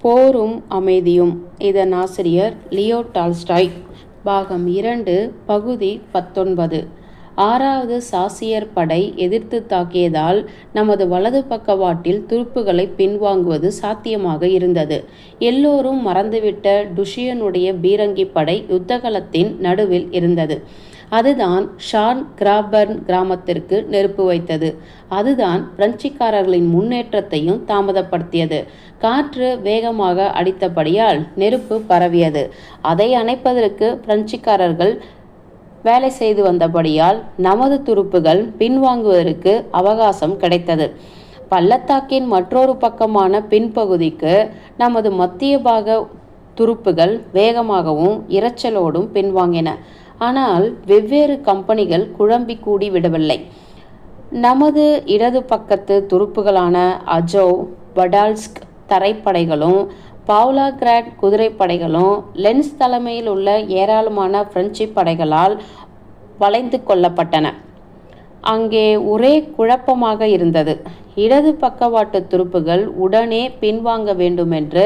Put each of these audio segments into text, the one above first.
போரும் அமைதியும். இதன் ஆசிரியர் லியோ டால்ஸ்டாய். பாகம் 2, பகுதி 19. 6வது சாசியர் படை எதிர்த்து தாக்கியதால் நமது வலது பக்கவாட்டில் துருப்புகளை பின்வாங்குவது சாத்தியமாக இருந்தது. எல்லோரும் மறந்துவிட்ட டுஷியனுடைய பீரங்கி படை யுத்தகலத்தின் நடுவில் இருந்தது. அதுதான் ஷான் கிராபர்ன் கிராமத்திற்கு நெருப்பு வைத்தது. அதுதான் பிரெஞ்சுக்காரர்களின் முன்னேற்றத்தையும் தாமதப்படுத்தியது. காற்று வேகமாக அடித்தபடியால் நெருப்பு பரவியது. அதை அணைப்பதற்கு பிரெஞ்சுக்காரர்கள் வேலை செய்து வந்தபடியால் நமது துருப்புகள் பின்வாங்குவதற்கு அவகாசம் கிடைத்தது. பள்ளத்தாக்கின் மற்றொரு பக்கமான பின்பகுதிக்கு நமது மத்திய பாக துருப்புகள் வேகமாகவும் இரைச்சலோடும் பின்வாங்கின. ஆனால் வெவ்வேறு கம்பெனிகள் குழம்பி கூடி விடவில்லை. நமது இடது பக்கத்து துருப்புகளான அஜோவ், வடால்ஸ்க் தரைப்படைகளும் பாவ்லாகிராட் குதிரைப்படைகளும் லென்ஸ் தலைமையில் உள்ள ஏராளமான பிரெஞ்சு படைகளால் வளைந்து கொள்ளப்பட்டன. அங்கே ஒரே குழப்பமாக இருந்தது. இடது பக்கவாட்டு துருப்புகள் உடனே பின்வாங்க வேண்டுமென்று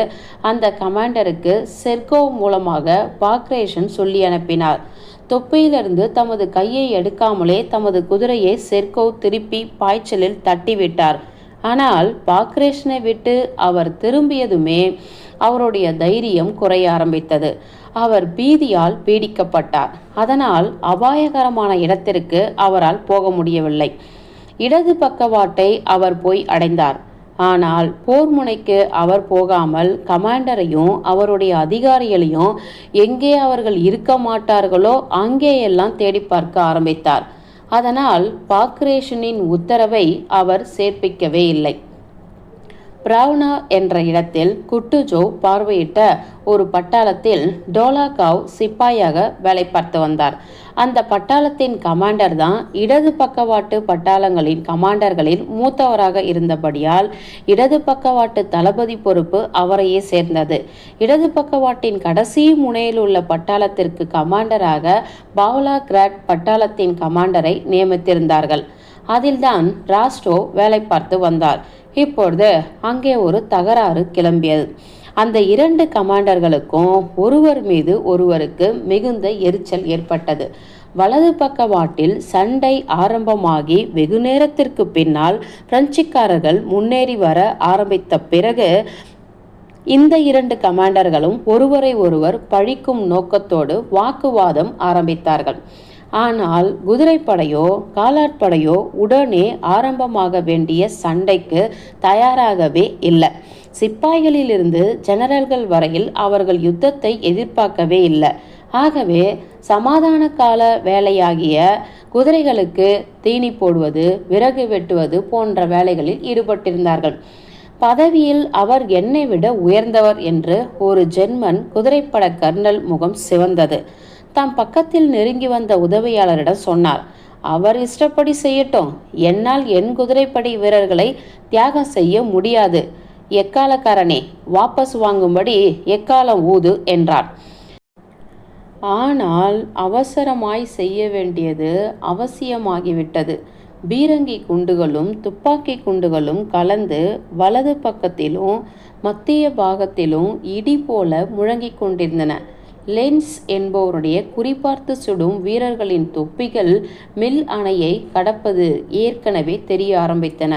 அந்த கமாண்டருக்கு செர்கோவ் மூலமாக பாக்ரேஷன் சொல்லி அனுப்பினார். தொப்பையிலிருந்து தமது கையை எடுக்காமலே தமது குதிரையை செர்கோவ் திருப்பி பாய்ச்சலில் தட்டிவிட்டார். ஆனால் பாக்ரேஷனை விட்டு அவர் திரும்பியதுமே அவருடைய தைரியம் குறைய ஆரம்பித்தது. அவர் பீதியால் பீடிக்கப்பட்டார். அதனால் அபாயகரமான இடத்திற்கு அவரால் போக முடியவில்லை. இடது பக்கவாட்டை அவர் போய் அடைந்தார். ஆனால் போர் முனைக்கு அவர் போகாமல் கமாண்டரையும் அவருடைய அதிகாரிகளையும் எங்கே அவர்கள் இருக்க மாட்டார்களோ அங்கேயெல்லாம் தேடி பார்க்க ஆரம்பித்தார். அதனால் பாக்ரேஷனின் உத்தரவை அவர் சேர்ப்பிக்கவே இல்லை. பிராவ்னா என்ற இடத்தில் குட்டுஜோ பார்வையிட்ட ஒரு பட்டாளத்தில் டோலாகாவ் சிப்பாயாக வேலை பார்த்து வந்தார். அந்த பட்டாளத்தின் கமாண்டர் தான் இடது பக்கவாட்டு பட்டாளங்களின் கமாண்டர்களில் மூத்தவராக இருந்தபடியால் இடது பக்கவாட்டு தளபதி பொறுப்பு அவரையே சேர்ந்தது. இடது பக்கவாட்டின் கடைசி முனையில் உள்ள பட்டாளத்திற்கு கமாண்டராக பாவ்லாகிராட் பட்டாளத்தின் கமாண்டரை நியமித்திருந்தார்கள். அதில்தான் ராஸ்டோ வேலை பார்த்து வந்தார். இப்பொழுது அங்கே ஒரு தகராறு கிளம்பியது. அந்த 2 கமாண்டர்களுக்கும் ஒருவர் மீது ஒருவருக்கு மிகுந்த எரிச்சல் ஏற்பட்டது. வலது பக்கவாட்டில் சண்டை ஆரம்பமாகி வெகு நேரத்திற்கு பின்னால் பிரெஞ்சுக்காரர்கள் முன்னேறி வர ஆரம்பித்த பிறகு இந்த 2 கமாண்டர்களும் ஒருவரை ஒருவர் பழிக்கும் நோக்கத்தோடு வாக்குவாதம் ஆரம்பித்தார்கள். ஆனால் குதிரைப்படையோ காலாட்படையோ உடனே ஆரம்பமாக வேண்டிய சண்டைக்கு தயாராகவே இல்லை. சிப்பாய்களிலிருந்து ஜெனரல்கள் வரையில் அவர்கள் யுத்தத்தை எதிர்பார்க்கவே இல்லை. ஆகவே சமாதான கால வேலையாகிய குதிரைகளுக்கு தீனி போடுவது, விறகு வெட்டுவது போன்ற வேலைகளில் ஈடுபட்டிருந்தார்கள். பதவியில் அவர் என்னை விட உயர்ந்தவர் என்று ஒரு ஜெர்மன் குதிரைப்பட கர்னல் முகம் சிவந்தது. தாம் பக்கத்தில் நெருங்கி வந்த உதவியாளரிடம் சொன்னார், அவர் இஷ்டப்படி செய்யட்டும், என்னால் என் குதிரைப்படை வீரர்களை தியாகம் செய்ய முடியாது. எக்காலக்காரனே, வாபஸ் வாங்கும்படி எக்காலம் ஊது என்றார். ஆனால் அவசரமாய் செய்ய வேண்டியது அவசியமாகிவிட்டது. பீரங்கி குண்டுகளும் துப்பாக்கி குண்டுகளும் கலந்து வலது பக்கத்திலும் மத்திய பாகத்திலும் இடி போல முழங்கிக் கொண்டிருந்தன. லென்ஸ் என்பவருடைய குறிப்பார்த்து சுடும் வீரர்களின் தொப்பிகள் மில் அணையை கடப்பது ஏற்கனவே தெரிய ஆரம்பித்தன.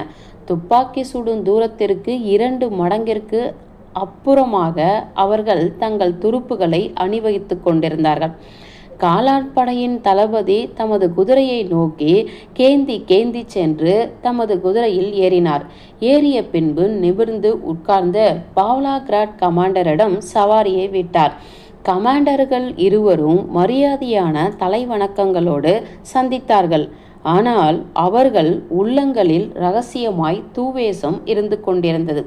துப்பாக்கி சுடும் தூரத்திற்கு 2 மடங்கிற்கு அப்புறமாக அவர்கள் தங்கள் துருப்புகளை அணிவகித்து கொண்டிருந்தார்கள். காலாட்படையின் தளபதி தமது குதிரையை நோக்கி கேந்தி சென்று தமது குதிரையில் ஏறினார். ஏறிய பின்பு நிமிர்ந்து உட்கார்ந்து பாவ்லாகிராட் கமாண்டரிடம் சவாரியை விட்டார். கமாண்டர்கள் இருவரும் மரியாதையான தலைவணக்கங்களோடு சந்தித்தார்கள். ஆனால் அவர்கள் உள்ளங்களில் இரகசியமாய் தூவேசம் இருந்து கொண்டிருந்தது.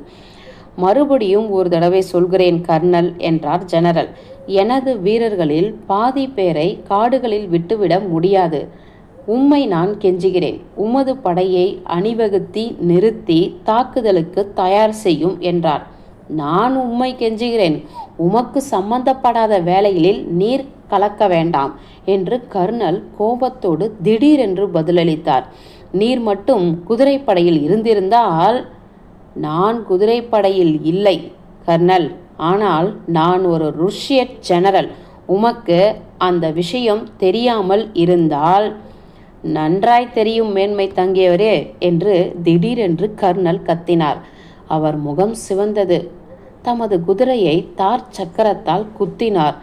மறுபடியும் ஒரு தடவை சொல்கிறேன் கர்னல் என்றார் ஜெனரல். எனது வீரர்களில் பாதி பேரை காடுகளில் விட்டுவிட முடியாது. உம்மை நான் கெஞ்சுகிறேன், உமது படையை அணிவகுத்தி நிறுத்தி தாக்குதலுக்கு தயார் செய்யும் என்றார். நான் உம்மை கெஞ்சுகிறேன், உமக்கு சம்பந்தப்படாத வேலைகளில் நீர் கலக்க வேண்டாம் என்று கர்னல் கோபத்தோடு திடீரென்று பதிலளித்தார். நீர் மட்டும் குதிரைப்படையில் இருந்திருந்தால். நான் குதிரைப்படையில் இல்லை, கர்னல், ஆனால் நான் ஒரு ருஷ்ய ஜெனரல். உமக்கு அந்த விஷயம் தெரியாமல் இருந்தால். நன்றாய் தெரியும் மேன்மை தங்கியவரே என்று திடீரென்று கர்னல் கத்தினார். அவர் முகம் சிவந்தது. தமது குதிரையை தார் சக்கரத்தால் குத்தினார்.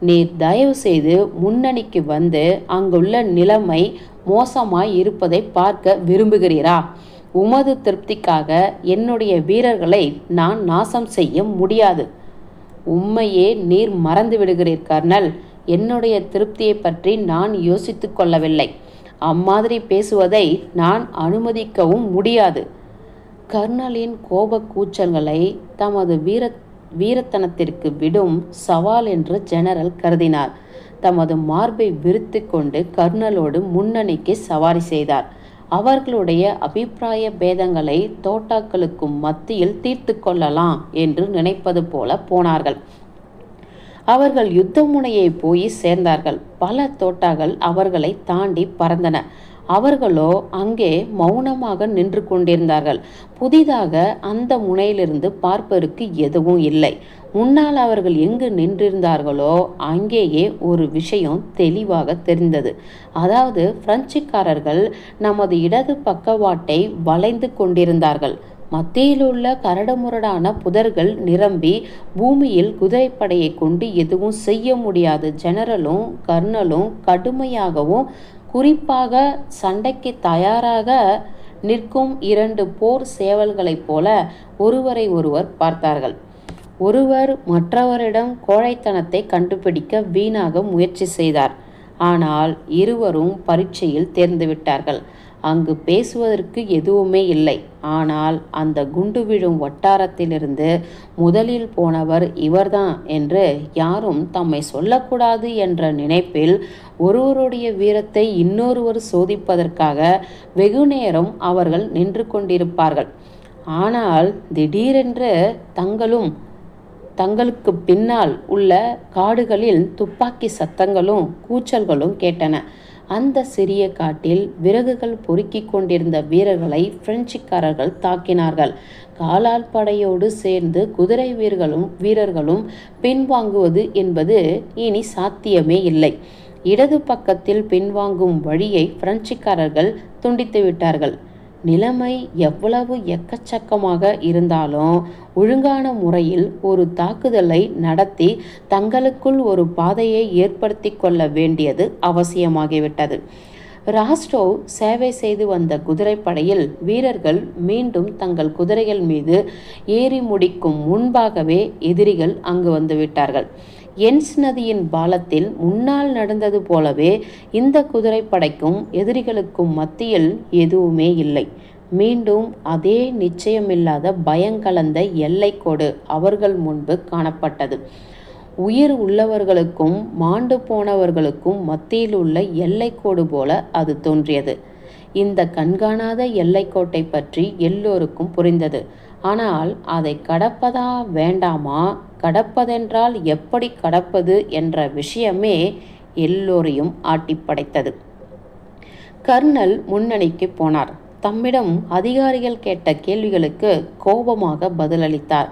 நீர் தயவு செய்து முன்னணிக்கு வந்து அங்குள்ள நிலைமை மோசமாய் இருப்பதை பார்க்க விரும்புகிறீரா? உமது திருப்திக்காக என்னுடைய வீரர்களை நான் நாசம் செய்ய முடியாது. உம்மையே நீர் மறந்து விடுகிறீர் கர்னல். என்னுடைய திருப்தியை பற்றி நான் யோசித்து கொள்ளவில்லை. அம்மாதிரி பேசுவதை நான் அனுமதிக்கவும் முடியாது. கர்னலின் கோப கூச்சல்களை தமது வீரத்தனத்திற்கு விடும் சவால் என்று ஜெனரல் கருதினார். தமது மார்பை விரித்து கொண்டு கர்னலோடு முன்னணிக்கு சவாரி செய்தார். அவர்களுடைய அபிப்பிராய பேதங்களை தோட்டாக்களுக்கும் மத்தியில் தீர்த்து கொள்ளலாம் என்று நினைப்பது போல போனார்கள். அவர்கள் யுத்த முனையை போய் சேர்ந்தார்கள். பல தோட்டாக்கள் அவர்களை தாண்டி பறந்தன. அவர்களோ அங்கே மௌனமாக நின்று கொண்டிருந்தார்கள். புதிதாக அந்த முனையிலிருந்து பார்ப்பதற்கு எதுவும் இல்லை. முன்னால் அவர்கள் எங்கு நின்றிருந்தார்களோ அங்கேயே ஒரு விஷயம் தெளிவாக தெரிந்தது. அதாவது பிரெஞ்சுக்காரர்கள் நமது இடது பக்கவாட்டை வளைந்து கொண்டிருந்தார்கள். மத்தியிலுள்ள கரடுமுரடான புதர்கள் நிரம்பி பூமியில் குதிரைப்படையை கொண்டு எதுவும் செய்ய முடியாது. ஜெனரலும் கர்னலும் கடுமையாகவும் குறிப்பாக சண்டைக்கு தயாராக நிற்கும் இரண்டு போர் சேவல்களைப் போல ஒருவரை ஒருவர் பார்த்தார்கள். ஒருவர் மற்றவரிடம் கோழைத்தனத்தை கண்டுபிடிக்க வீணாக முயற்சி செய்தார். ஆனால் இருவரும் பரீட்சையில் தேர்ந்துவிட்டார்கள். அங்கு பேசுவதற்கு எதுவுமே இல்லை. ஆனால் அந்த குண்டு விழும் வட்டாரத்திலிருந்து முதலில் போனவர் இவர்தான் என்று யாரும் தம்மை சொல்லக்கூடாது என்ற நினைப்பில் ஒருவருடைய வீரத்தை இன்னொருவர் சோதிப்பதற்காக வெகுநேரம் அவர்கள் நின்று கொண்டிருப்பார்கள். ஆனால் திடீரென்று தங்களுக்கு பின்னால் உள்ள காடுகளில் துப்பாக்கி சத்தங்களும் கூச்சல்களும் கேட்டன. அந்த சிறிய காட்டில் விறகுகள் பொறுக்கி கொண்டிருந்த வீரர்களை பிரெஞ்சுக்காரர்கள் தாக்கினார்கள். காலால் படையோடு சேர்ந்து குதிரை வீரர்களும் பின்வாங்குவது என்பது இனி சாத்தியமே இல்லை. இடது பக்கத்தில் பின்வாங்கும் வழியை பிரெஞ்சுக்காரர்கள் துண்டித்து விட்டார்கள். நிலைமை எவ்வளவு எக்கச்சக்கமாக இருந்தாலும் ஒழுங்கான முறையில் ஒரு தாக்குதலை நடத்தி தங்களுக்குள் ஒரு பாதையை ஏற்படுத்தி கொள்ள வேண்டியது அவசியமாகிவிட்டது. ராஸ்டோவ் சேவை செய்து வந்த குதிரைப்படையில் வீரர்கள் மீண்டும் தங்கள் குதிரைகள் மீது ஏறி முடிக்கும் முன்பாகவே எதிரிகள் அங்கு வந்துவிட்டார்கள். என்ஸ் நதியின் பாலத்தில் முன்னால் நடந்தது போலவே இந்த குதிரைப்படைக்கும் எதிரிகளுக்கும் மத்தியில் எதுவுமே இல்லை. மீண்டும் அதே நிச்சயமில்லாத பயங்கலந்த எல்லைக்கோடு அவர்கள் முன்பு காணப்பட்டது. உயிர் உள்ளவர்களுக்கும் மாண்டு போனவர்களுக்கும் மத்தியில் உள்ள எல்லைக்கோடு போல அது தோன்றியது. இந்த கண்காணாத எல்லைக்கோட்டை பற்றி எல்லோருக்கும் புரிந்தது. ஆனால் அதை கடப்பதா வேண்டாமா, கடப்பதென்றால் எப்படி கடப்பது என்ற விஷயமே எல்லோரையும் ஆட்டிப்படைத்தது. கர்னல் முன்னணிக்கு போனார். தம்மிடம் அதிகாரிகள் கேட்ட கேள்விகளுக்கு கோபமாக பதிலளித்தார்.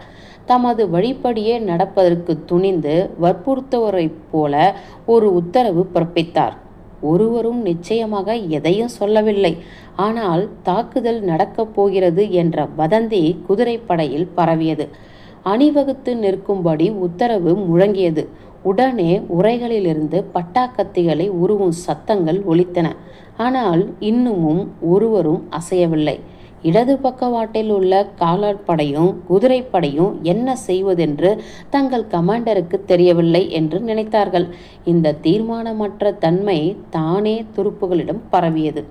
தமது வழிப்படியே நடப்பதற்கு துணிந்து வற்புறுத்துவரைப் போல ஒரு உத்தரவு பிறப்பித்தார். ஒருவரும் நிச்சயமாக எதையும் சொல்லவில்லை. ஆனால் தாக்குதல் நடக்கப் போகிறது என்ற வதந்தி குதிரைப்படையில் பரவியது. அணிவகுத்து நிற்கும்படி உத்தரவு முழங்கியது. உடனே உரைகளிலிருந்து பட்டாக்கத்திகளை உருவும் சத்தங்கள் ஒலித்தன. ஆனால் இன்னமும் ஒருவரும் அசையவில்லை. இடது பக்கவாட்டில் உள்ள காலாட்படையும் குதிரைப்படையும் என்ன செய்வதென்று தங்கள் கமாண்டருக்கு தெரியவில்லை என்று நினைத்தார்கள். இந்த தீர்மானமற்ற தன்மை தானே துருப்புகளிடம் பரவியது.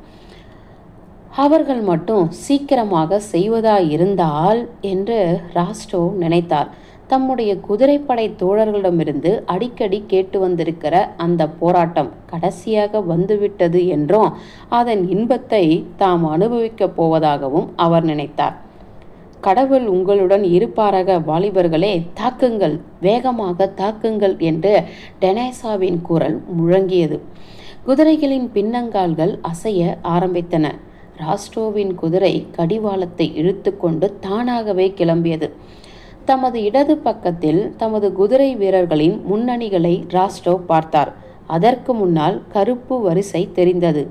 அவர்கள் மட்டும் சீக்கிரமாக செய்வதாயிருந்தால் என்று ராஸ்டோவ் நினைத்தார். தம்முடைய குதிரைப்படை தோழர்களிடமிருந்து அடிக்கடி கேட்டு வந்திருக்கிற அந்த போராட்டம் கடைசியாக வந்துவிட்டது என்றும் அதன் இன்பத்தை தாம் அனுபவிக்கப் போவதாகவும் அவர் நினைத்தார். கடவுள் உங்களுடன் இருப்பாராக வாலிபர்களே, தாக்குங்கள், வேகமாக தாக்குங்கள் என்று டெனேசாவின் குரல் முழங்கியது. குதிரைகளின் பின்னங்கால்கள் அசைய ஆரம்பித்தன. ராஸ்டோவின் குதிரை கடிவாளத்தை இழுத்து கொண்டு தானாகவே கிளம்பியது. தமது இடது பக்கத்தில் தமது குதிரை வீரர்களின் முன்னணிகளை ராஸ்டோவ் பார்த்தார். அதற்கு முன்னால் கருப்பு வரிசை தெரிந்தது.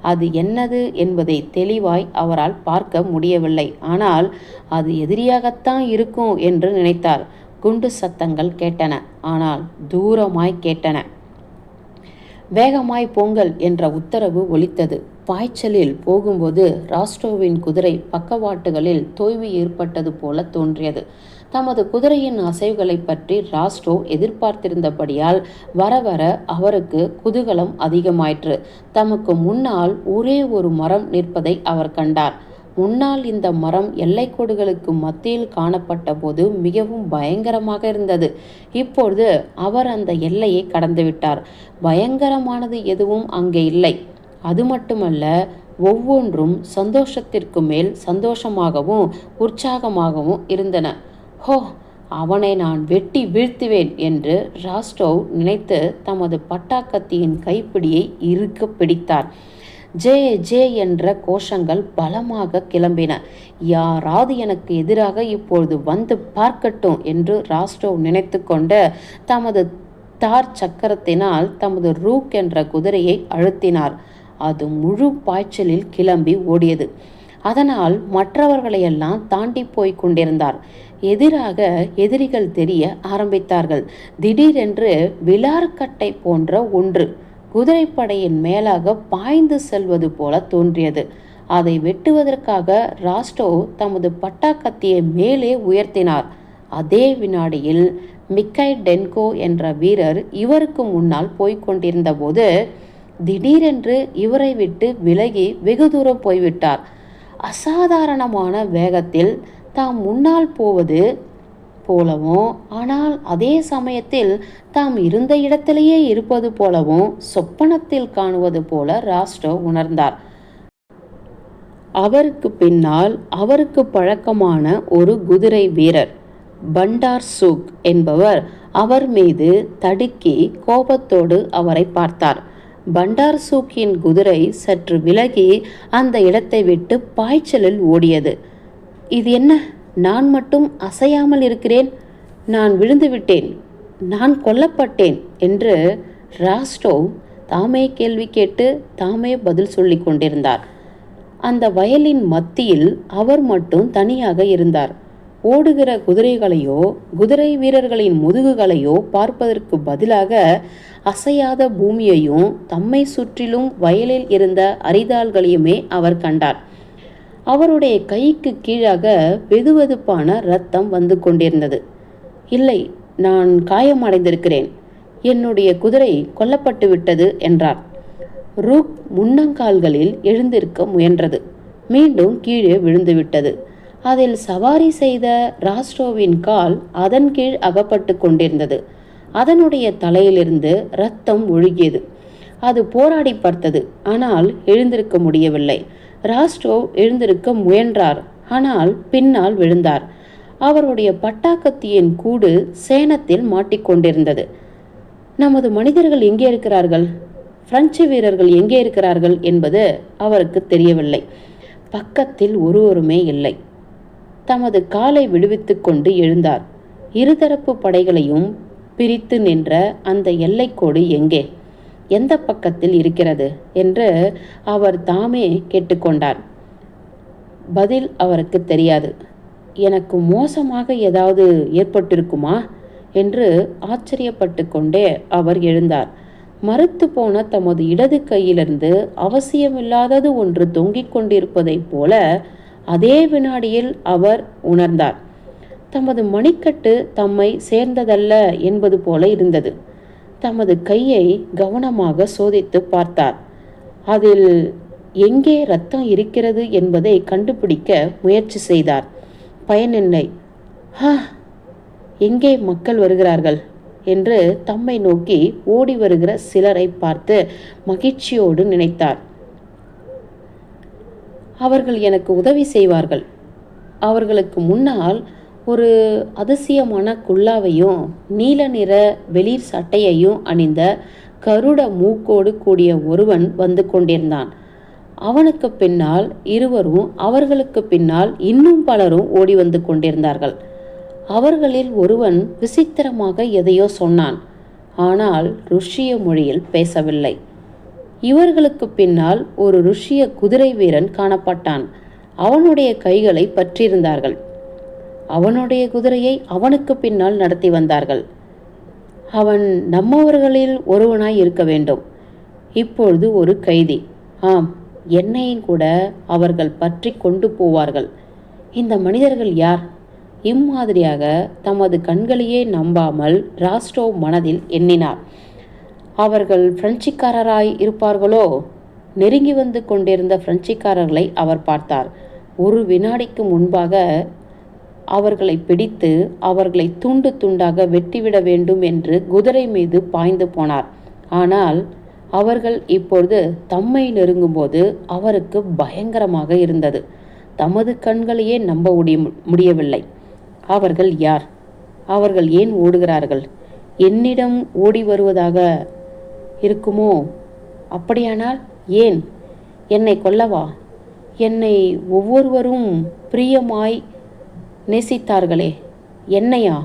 அது என்னது என்பதை தெளிவாய் அவரால் பார்க்க முடியவில்லை. ஆனால் அது எதிரியாகத்தான் இருக்கும் என்று நினைத்தார். குண்டு சத்தங்கள் கேட்டன, ஆனால் தூரமாய் கேட்டன. வேகமாய் போங்கள் என்ற உத்தரவு ஒலித்தது. பாய்ச்சலில் போகும்போது ராஸ்டோவின் குதிரை பக்கவாட்டுகளில் தோய்வு ஏற்பட்டது போல தோன்றியது. தமது குதிரையின் அசைவுகளை பற்றி ராஸ்டோவ் எதிர்பார்த்திருந்தபடியால் வர வர அவருக்கு குதூகலம் அதிகமாயிற்று. தமக்கு முன்னால் ஒரே ஒரு மரம் நிற்பதை அவர் கண்டார். முன்னால் இந்த மரம் எல்லைக்கோடுகளுக்கு மத்தியில் காணப்பட்ட போது மிகவும் பயங்கரமாக இருந்தது. இப்பொழுது அவர் அந்த எல்லையை கடந்துவிட்டார். பயங்கரமானது எதுவும் அங்கே இல்லை. அது மட்டுமல்ல, ஒவ்வொன்றும் சந்தோஷத்திற்கு மேல் சந்தோஷமாகவும் உற்சாகமாகவும் இருந்தன. ஹோ, அவனை நான் வெட்டி வீழ்த்துவேன் என்று ராஸ்டோவ் நினைத்து தமது பட்டாக்கத்தியின் கைப்பிடியை இறுக்க பிடித்தார். ஜே ஜே என்ற கோஷங்கள் பலமாக கிளம்பின. யாராவது எனக்கு எதிராக இப்பொழுது வந்து பார்க்கட்டும் என்று ராஸ்டோவ் நினைத்து கொண்டு தமது தார் சக்கரத்தினால் தமது ரூக் என்ற குதிரையை அழுத்தினார். அது முழு பாய்ச்சலில் கிளம்பி ஓடியது. அதனால் மற்றவர்களையெல்லாம் தாண்டி போய் கொண்டிருந்தார். எதிராக எதிரிகள் தெரிய ஆரம்பித்தார்கள். திடீரென்று விளார்கட்டை போன்ற ஒன்று குதிரைப்படையின் மேலாக பாய்ந்து செல்வது போல தோன்றியது. அதை வெட்டுவதற்காக ராஸ்டோவ் தமது பட்டாக்கத்தியை மேலே உயர்த்தினார். அதே வினாடியில் மிக்கைல் டென்கோ என்ற வீரர் இவருக்கு முன்னால் போய்கொண்டிருந்த போது திடீரென்று இவரை விட்டு விலகி வெகு தூரம் போய்விட்டார். அசாதாரணமான வேகத்தில் தாம் முன்னால் போவது போலவும், ஆனால் அதே சமயத்தில் தாம் இருந்த இடத்திலேயே இருப்பது போலவும் சொப்பனத்தில் காணுவது போல ராஸ்டோவ் உணர்ந்தார். அவருக்கு பின்னால் அவருக்கு பழக்கமான ஒரு குதிரை வீரர் பண்டார் சூக் என்பவர் அவர் மீது தடுக்கி கோபத்தோடு அவரை பார்த்தார். பண்டார் சூக்கின் குதிரை சற்று விலகி அந்த இடத்தை விட்டு பாய்ச்சலில் ஓடியது. இது என்ன, நான் மட்டும் அசையாமல் இருக்கிறேன்? நான் விழுந்து விட்டேன், நான் கொல்லப்பட்டேன் என்று ராஸ்டோவ் தாமே கேள்வி கேட்டு தாமே பதில் சொல்லி கொண்டிருந்தார். அந்த வயலின் மத்தியில் அவர் மட்டும் தனியாக இருந்தார். ஓடுகிற குதிரைகளையோ குதிரை வீரர்களின் முதுகுகளையோ பார்ப்பதற்கு பதிலாக அசையாத பூமியையும் தம்மை சுற்றிலும் வயலில் இருந்த அரிதாள்களையுமே அவர் கண்டார். அவருடைய கைக்கு கீழாக வெதுவெதுப்பான இரத்தம் வந்து கொண்டிருந்தது. இல்லை, நான் காயமடைந்திருக்கிறேன், என்னுடைய குதிரை கொல்லப்பட்டு விட்டது என்றார். ரூக் முன்னங்கால்களில் எழுந்திருக்க முயன்றது. மீண்டும் கீழே விழுந்துவிட்டது. அதில் சவாரி செய்த ராஸ்டோவின் கால் அதன் கீழ் அகப்பட்டு கொண்டிருந்தது. அதனுடைய தலையிலிருந்து இரத்தம் ஒழுகியது. அது போராடி பார்த்தது, ஆனால் எழுந்திருக்க முடியவில்லை. ராஸ்டோவ் எழுந்திருக்க முயன்றார், ஆனால் பின்னால் விழுந்தார். அவருடைய பட்டாக்கத்தியின் கூடு சேணத்தில் மாட்டிக்கொண்டிருந்தது. நமது மனிதர்கள் எங்கே இருக்கிறார்கள், பிரெஞ்சு வீரர்கள் எங்கே இருக்கிறார்கள் என்பது அவருக்கு தெரியவில்லை. பக்கத்தில் ஒருவருமே இல்லை. தமது காலை விடுவித்து கொண்டு எழுந்தார். இருதரப்பு படைகளையும் பிரித்து நின்ற அந்த எல்லைக்கோடு எங்கே, எந்த பக்கத்தில் இருக்கிறது என்று அவர் தாமே கேட்டுக்கொண்டார். பதில் அவருக்கு தெரியாது. எனக்கு மோசமாக ஏதாவது ஏற்பட்டிருக்குமா என்று ஆச்சரியப்பட்டு கொண்டே அவர் எழுந்தார். மறுத்து போன தமது இடது கையிலிருந்து அவசியமில்லாதது ஒன்று தொங்கிக் கொண்டிருப்பதைப் போல அதே வினாடியில் அவர் உணர்ந்தார். தமது மணிக்கட்டு தம்மை சேர்ந்ததல்ல என்பது போல இருந்தது. தமது கையை கவனமாக சோதித்து பார்த்தார். அதில் எங்கே இரத்தம் இருக்கிறது என்பதை கண்டுபிடிக்க முயற்சி செய்தார். பயனில்லை. எங்கே மக்கள் வருகிறார்கள் என்று தம்மை நோக்கி ஓடி வருகிற சிலரை பார்த்து மகிழ்ச்சியோடு நினைத்தார். அவர்கள் எனக்கு உதவி செய்வார்கள். அவர்களுக்கு முன்னால் ஒரு அதிசயமான குல்லாவையும் நீல நிற வெளிர் சட்டையையும் அணிந்த கருட மூக்கோடு கூடிய ஒருவன் வந்து கொண்டிருந்தான். அவனுக்கு பின்னால் இருவரும், அவர்களுக்கு பின்னால் இன்னும் பலரும் ஓடி வந்து கொண்டிருந்தார்கள். அவர்களில் ஒருவன் விசித்திரமாக எதையோ சொன்னான். ஆனால் ருஷ்ய மொழியில் பேசவில்லை. இவர்களுக்கு பின்னால் ஒரு ருஷ்ய குதிரை வீரன் காணப்பட்டான். அவனுடைய கைகளை பற்றியிருந்தார்கள். அவனுடைய குதிரையை அவனுக்கு பின்னால் நடத்தி வந்தார்கள். அவன் நம்மவர்களில் ஒருவனாய் இருக்க வேண்டும். இப்பொழுது ஒரு கைதி. ஆம், என்னையும் கூட அவர்கள் பற்றி கொண்டு போவார்கள். இந்த மனிதர்கள் யார்? இம்மாதிரியாக தமது கண்களையே நம்பாமல் ராஸ்டோவ் மனதில் எண்ணினார். அவர்கள் பிரெஞ்சுக்காரராய் இருப்பார்களோ? நெருங்கி வந்து கொண்டிருந்த பிரெஞ்சுக்காரர்களை அவர் பார்த்தார். ஒரு வினாடிக்கு முன்பாக அவர்களை பிடித்து அவர்களை துண்டு துண்டாக வெட்டிவிட வேண்டும் என்று குதிரை மீது பாய்ந்து போனார். ஆனால் அவர்கள் இப்பொழுது தம்மை நெருங்கும்போது அவருக்கு பயங்கரமாக இருந்தது. தமது கண்களையே நம்ப முடியவில்லை. அவர்கள் யார்? அவர்கள் ஏன் ஓடுகிறார்கள்? என்னிடம் ஓடி வருவதாக இருக்குமோ? அப்படியானால் ஏன்? என்னை கொல்லவா? என்னை ஒவ்வொருவரும் பிரியமாய் நேசித்தார்களே, என்னையா?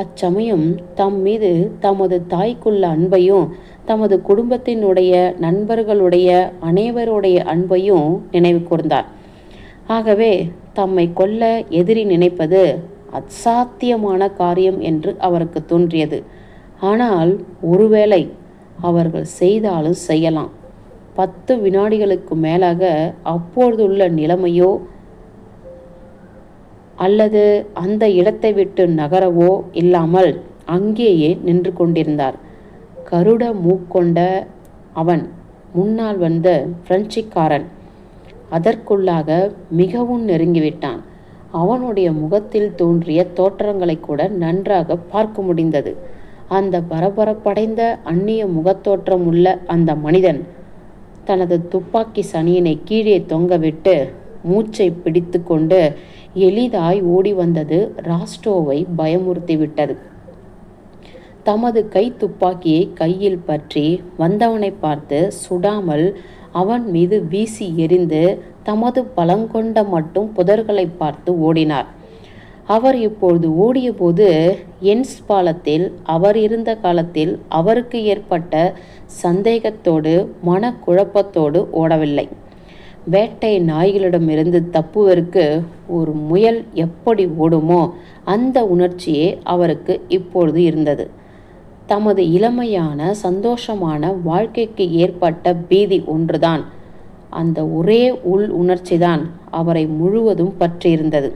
அச்சமயம் தம் மீது தமது தாய்க்குள்ள அன்பையும் தமது குடும்பத்தினுடைய நண்பர்களுடைய அனைவருடைய அன்பையும் நினைவு கூர்ந்தார். ஆகவே தம்மை கொல்ல எதிரி நினைப்பது அசாத்தியமான காரியம் என்று அவருக்கு தோன்றியது. ஆனால் ஒருவேளை அவர்கள் செய்தாலும் செய்யலாம். 10 வினாடிகளுக்கு மேலாக அப்பொழுதுள்ள நிலைமையோ அல்லது அந்த இடத்தை விட்டு நகரவோ இல்லாமல் அங்கேயே நின்று கொண்டிருந்தார். கருட மூக்கொண்ட அவன் முன்னால் வந்த பிரெஞ்சுக்காரன் அதற்குள்ளாக மிகவும் நெருங்கிவிட்டான். அவனுடைய முகத்தில் தோன்றிய தோற்றங்களை கூட நன்றாக பார்க்க முடிந்தது. அந்த பரபரப்படைந்த அந்நிய முகத்தோற்றம் உள்ள அந்த மனிதன் தனது துப்பாக்கி சனியினை கீழே தொங்கவிட்டு மூச்சை பிடித்து கொண்டு எளிதாய் ஓடி வந்தது ராஸ்டோவை பயமுறுத்திவிட்டது. தமது கை துப்பாக்கியை கையில் பற்றி வந்தவனை பார்த்து சுடாமல் அவன் மீது வீசி எறிந்து தமது பலங்கொண்ட மட்டும் புதர்களை பார்த்து ஓடினார். அவர் இப்பொழுது ஓடிய போது என்ஸ் பாலத்தில் அவர் இருந்த காலத்தில் அவருக்கு ஏற்பட்ட சந்தேகத்தோடு மனக்குழப்பத்தோடு ஓடவில்லை. வேட்டை நாய்களிடமிருந்து தப்புவதற்கு ஒரு முயல் எப்படி ஓடுமோ அந்த உணர்ச்சியே அவருக்கு இப்பொழுது இருந்தது. தமது இளமையான சந்தோஷமான வாழ்க்கைக்கு ஏற்பட்ட பீதி ஒன்றுதான். அந்த ஒரே உள் உணர்ச்சிதான் அவரை முழுவதும் பற்றியிருந்தது.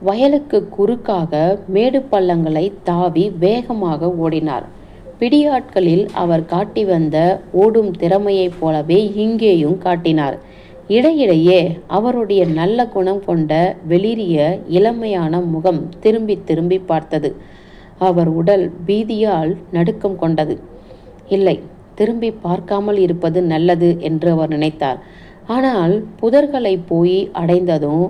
வயலுக்கு குறுக்காக மேடு பள்ளங்களை தாவி வேகமாக ஓடினார். பிடியாட்களில் அவர் காட்டி வந்த ஓடும் திறமையைப் போலவே இங்கேயும் காட்டினார். இடையிடையே அவருடைய நல்ல குணம் கொண்ட வெளிரிய இளமையான முகம் திரும்பி திரும்பி பார்த்தது. அவர் உடல் பீதியால் நடுக்கம் கொண்டது. இல்லை, திரும்பி பார்க்காமல் இருப்பது நல்லது என்று அவர் நினைத்தார். ஆனால் புதர்களை போய் அடைந்ததும்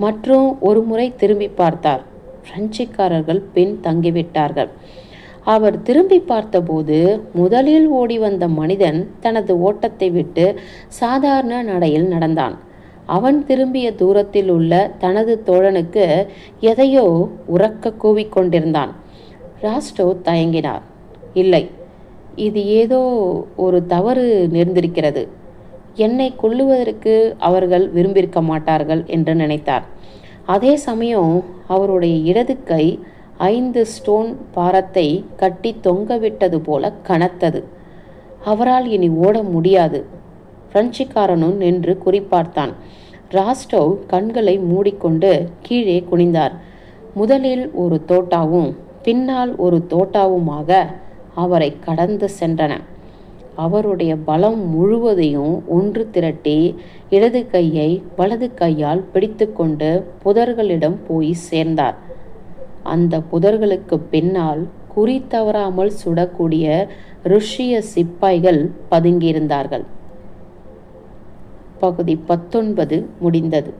மற்றும் ஒரு முறை திரும்பி பார்த்தார். பிரெஞ்சுக்காரர்கள் பின் தங்கிவிட்டார்கள். அவர் திரும்பி பார்த்தபோது முதலில் ஓடி வந்த மனிதன் தனது ஓட்டத்தை விட்டு சாதாரண நடையில் நடந்தான். அவன் திரும்பிய தூரத்தில் உள்ள தனது தோழனுக்கு எதையோ உரக்க கூவிக்கொண்டிருந்தான். ராஸ்டோவ் தயங்கினார். இல்லை, இது ஏதோ ஒரு தவறு நேர்ந்திருக்கிறது. என்னை கொல்லுவதற்கு அவர்கள் விரும்பியிருக்க மாட்டார்கள் என்று நினைத்தார். அதே சமயம் அவருடைய இடது கை 5 ஸ்டோன் பாரத்தை கட்டி தொங்கவிட்டது போல கனத்தது. அவரால் இனி ஓட முடியாது. பிரெஞ்சுக்காரனும் நின்று குறிப்பார்த்தான். ராஸ்டோவ் கண்களை மூடிக்கொண்டு கீழே குனிந்தார். முதலில் ஒரு தோட்டாவும் பின்னால் ஒரு தோட்டாவுமாக அவரை கடந்து சென்றன. அவருடைய பலம் முழுவதையும் ஒன்று திரட்டி இடது கையை வலது கையால் பிடித்து கொண்டு புதர்களிடம் போய் சேர்ந்தார். அந்த புதர்களுக்கு பின்னால் குறி தவறாமல் சுடக்கூடிய ருஷ்ய சிப்பாய்கள் பதுங்கியிருந்தார்கள். பகுதி 19 முடிந்தது.